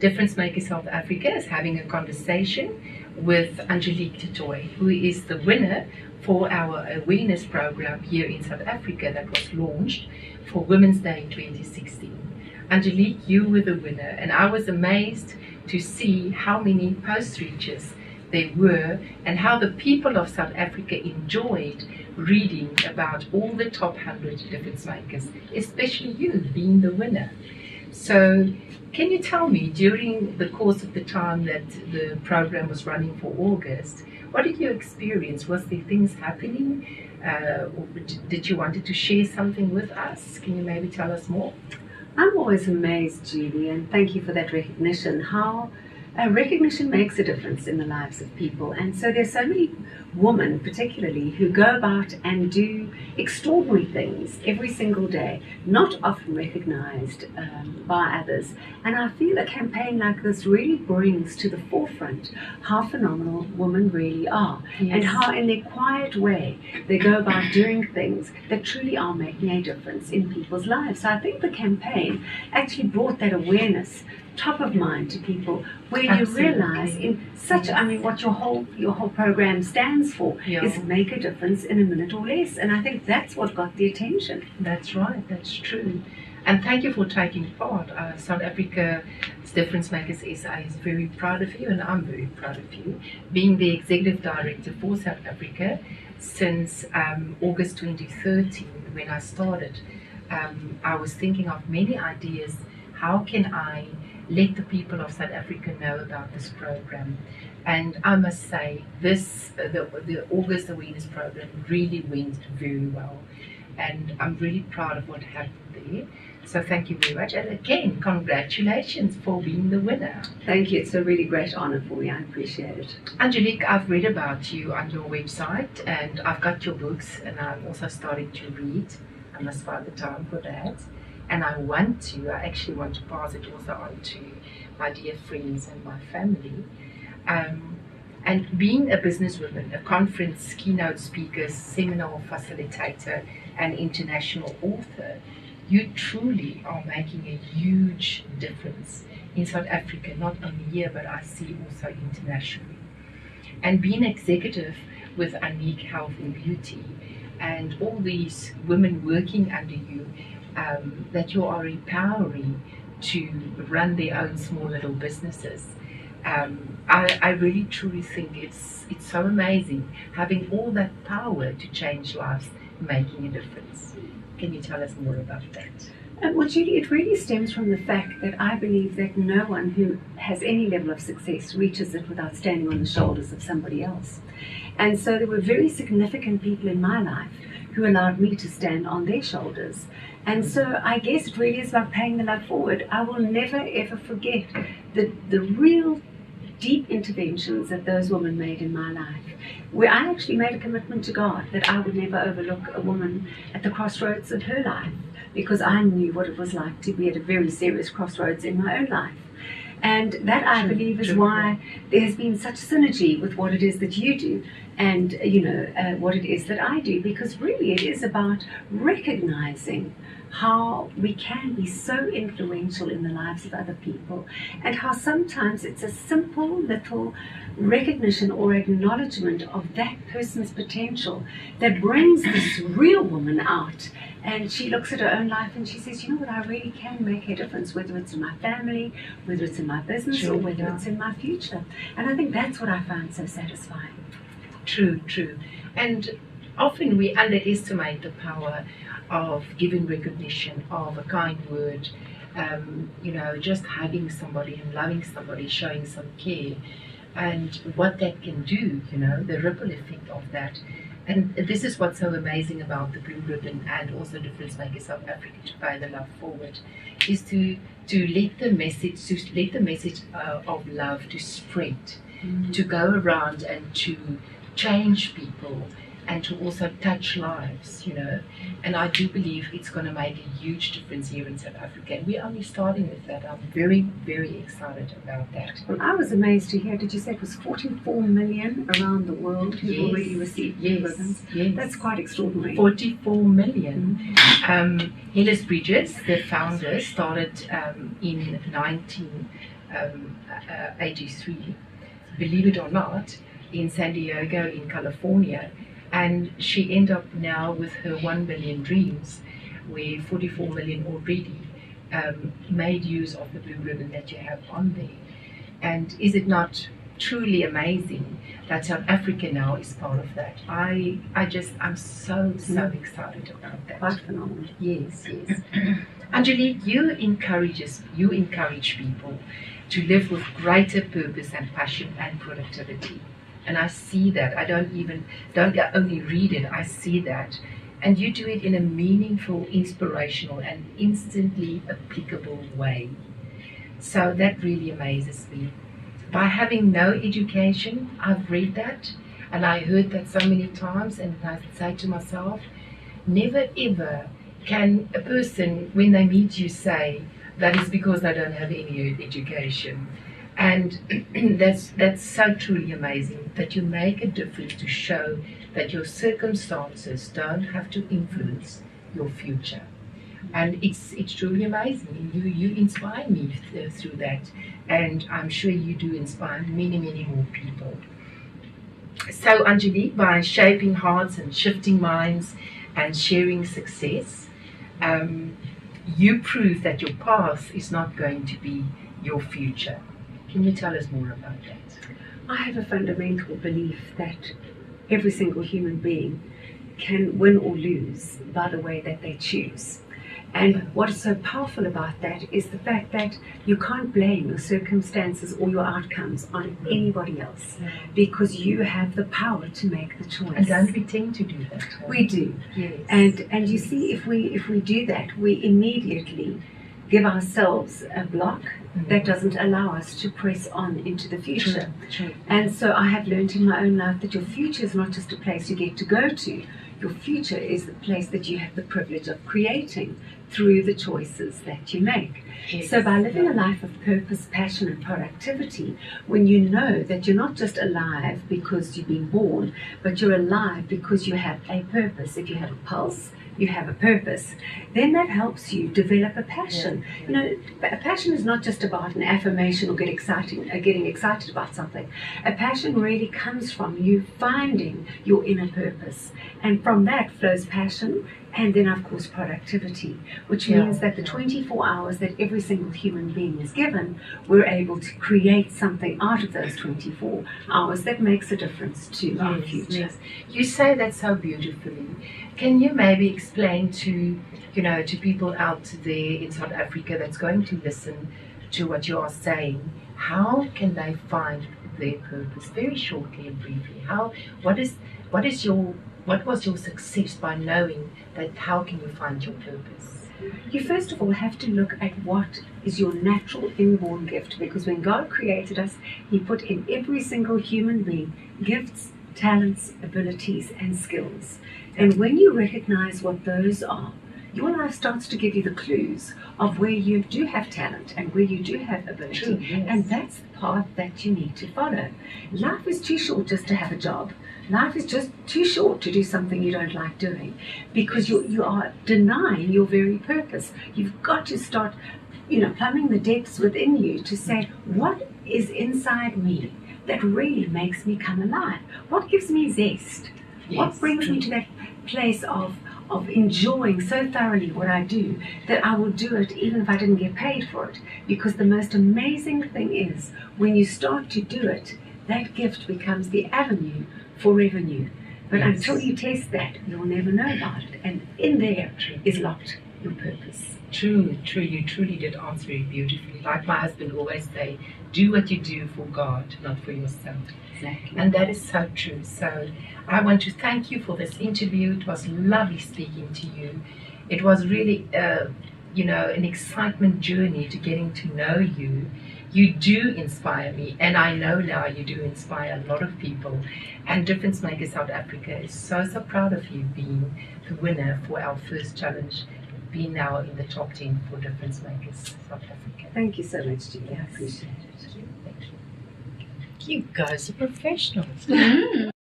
Difference Maker South Africa is having a conversation with Angelique Tetoy, who is the winner for our awareness program here in South Africa that was launched for Women's Day 2016. Angelique, you were the winner, and I was amazed to see how many post reaches there were and how the people of South Africa enjoyed reading about all the top 100 difference makers, especially you being the winner. So can you tell me, during the course of the time that the program was running for August, what did you experience? Was there things happening? Or did you wanted to share something with us? Can you maybe tell us more? I'm always amazed, Julie, and thank you for that recognition, how recognition makes a difference in the lives of people. And so there's so many women particularly who go about and do extraordinary things every single day, not often recognized by others. And I feel a campaign like this really brings to the forefront how phenomenal women really are. Yes. And how in their quiet way they go about doing things that truly are making a difference in people's lives. So I think the campaign actually brought that awareness top of mind to people, where Absolutely. You realize in such, I mean, what your whole program stands for is make a difference in a minute or less, and I think that's what got the attention. That's right, that's true. And thank you for taking part. South Africa's Difference Makers SA is very proud of you, and I'm very proud of you, being the Executive Director for South Africa since August 2013 when I started. I was thinking of many ideas. How can I let the people of South Africa know about this program? And I must say, the August Awareness Program really went very well. And I'm really proud of what happened there. So thank you very much. And again, congratulations for being the winner. Thank you. It's a really great honor for me. I appreciate it. Angelique, I've read about you on your website, and I've got your books, and I'm also starting to read. I must find the time for that. And I actually want to pass it also on to my dear friends and my family. And being a businesswoman, a conference keynote speaker, seminar facilitator, and international author, you truly are making a huge difference in South Africa, not only here, but I see also internationally. And being executive with Unique Health and Beauty, and all these women working under you, that you are empowering to run their own small little businesses. I really truly think it's so amazing having all that power to change lives, making a difference. Can you tell us more about that? Well, Julie, it really stems from the fact that I believe that no one who has any level of success reaches it without standing on the shoulders of somebody else. And so there were very significant people in my life who allowed me to stand on their shoulders. And so I guess it really is about paying the love forward. I will never ever forget the real deep interventions that those women made in my life, where I actually made a commitment to God that I would never overlook a woman at the crossroads of her life, because I knew what it was like to be at a very serious crossroads in my own life. And that, I believe, is why there has been such synergy with what it is that you do and what it is that I do, because really it is about recognizing how we can be so influential in the lives of other people, and how sometimes it's a simple little recognition or acknowledgement of that person's potential that brings this real woman out. And she looks at her own life and she says, you know what, I really can make a difference, whether it's in my family, whether it's in my business, or whether it's in my future. And I think that's what I find so satisfying. True. And often we underestimate the power of giving recognition, of a kind word, just hugging somebody and loving somebody, showing some care, and what that can do, the ripple effect of that. And this is what's so amazing about the Blue Ribbon and also Difference Makers South Africa, to pay the love forward, is to let the message of love to spread, to go around and to change people, and to also touch lives, and I do believe it's going to make a huge difference here in South Africa, and we're only starting with that. I'm very, very excited about that. Well, I was amazed to hear, did you say it was 44 million around the world who already received ribbons? Yes. That's quite extraordinary. 44 million. Hillis Bridges, the founder, started in 19 83, believe it or not, in San Diego, in California. And she ended up now with her 1 million dreams, where 44 million already made use of the blue ribbon that you have on there. And is it not truly amazing that South Africa now is part of that? I'm so excited about that. Quite phenomenal. Yes. Angelique, you encourage people to live with greater purpose and passion and productivity. And I see that. I don't only read it, I see that. And you do it in a meaningful, inspirational, and instantly applicable way. So that really amazes me. By having no education, I've read that, and I heard that so many times, and I say to myself, never ever can a person, when they meet you, say that is because they don't have any education. And that's so truly amazing, that you make a difference to show that your circumstances don't have to influence your future. And it's truly amazing. You inspire me through that, and I'm sure you do inspire many more people. So Angelique, by shaping hearts and shifting minds and sharing success, you prove that your past is not going to be your future. Can you tell us more about that? I have a fundamental belief that every single human being can win or lose by the way that they choose. And what is so powerful about that is the fact that you can't blame your circumstances or your outcomes on anybody else, because you have the power to make the choice. And don't we tend to do that? We do. Yes. And you see, if we do that, we immediately give ourselves a block that doesn't allow us to press on into the future. True. And so I have learned in my own life that your future is not just a place you get to go to. Your future is the place that you have the privilege of creating through the choices that you make. Yes. So by living a life of purpose, passion and productivity, when you know that you're not just alive because you've been born, but you're alive because you have a purpose. If you have a pulse, you have a purpose, then that helps you develop a passion. Yeah. You know, a passion is not just about an affirmation or getting excited about something. A passion really comes from you finding your inner purpose, and from that flows passion, and then of course productivity, which means that the 24 hours that every single human being is given, we're able to create something out of those 24 hours that makes a difference to our future. Yes. You say that so beautifully. Can you maybe explain to people out there in South Africa that's going to listen to what you are saying, how can they find their purpose? Very shortly and briefly. What was your success by knowing that? How can you find your purpose? You first of all have to look at what is your natural inborn gift, because when God created us, He put in every single human being gifts, talents, abilities and skills. And when you recognize what those are, your life starts to give you the clues of where you do have talent and where you do have ability. True, yes. And that's the path that you need to follow. Life is too short just to have a job. Life is just too short to do something you don't like doing, because you are denying your very purpose. You've got to start, plumbing the depths within you to say, what is inside me that really makes me come alive? What gives me zest? Yes, what brings me to that place of enjoying so thoroughly what I do that I will do it even if I didn't get paid for it? Because the most amazing thing is, when you start to do it, that gift becomes the avenue for revenue. But Yes. until you test that, you'll never know about it. And in there is locked your purpose. True. You truly did answer it beautifully. Like my husband always say, do what you do for God, not for yourself. Exactly. And that is so true. So I want to thank you for this interview. It was lovely speaking to you. It was really, an excitement journey to getting to know you. You do inspire me, and I know now you do inspire a lot of people. And Difference Maker South Africa is so proud of you being the winner for our first challenge, being now in the top 10 for Difference Makers South Africa. Thank you so much, Julie. I appreciate it. Thank you. You guys are professionals.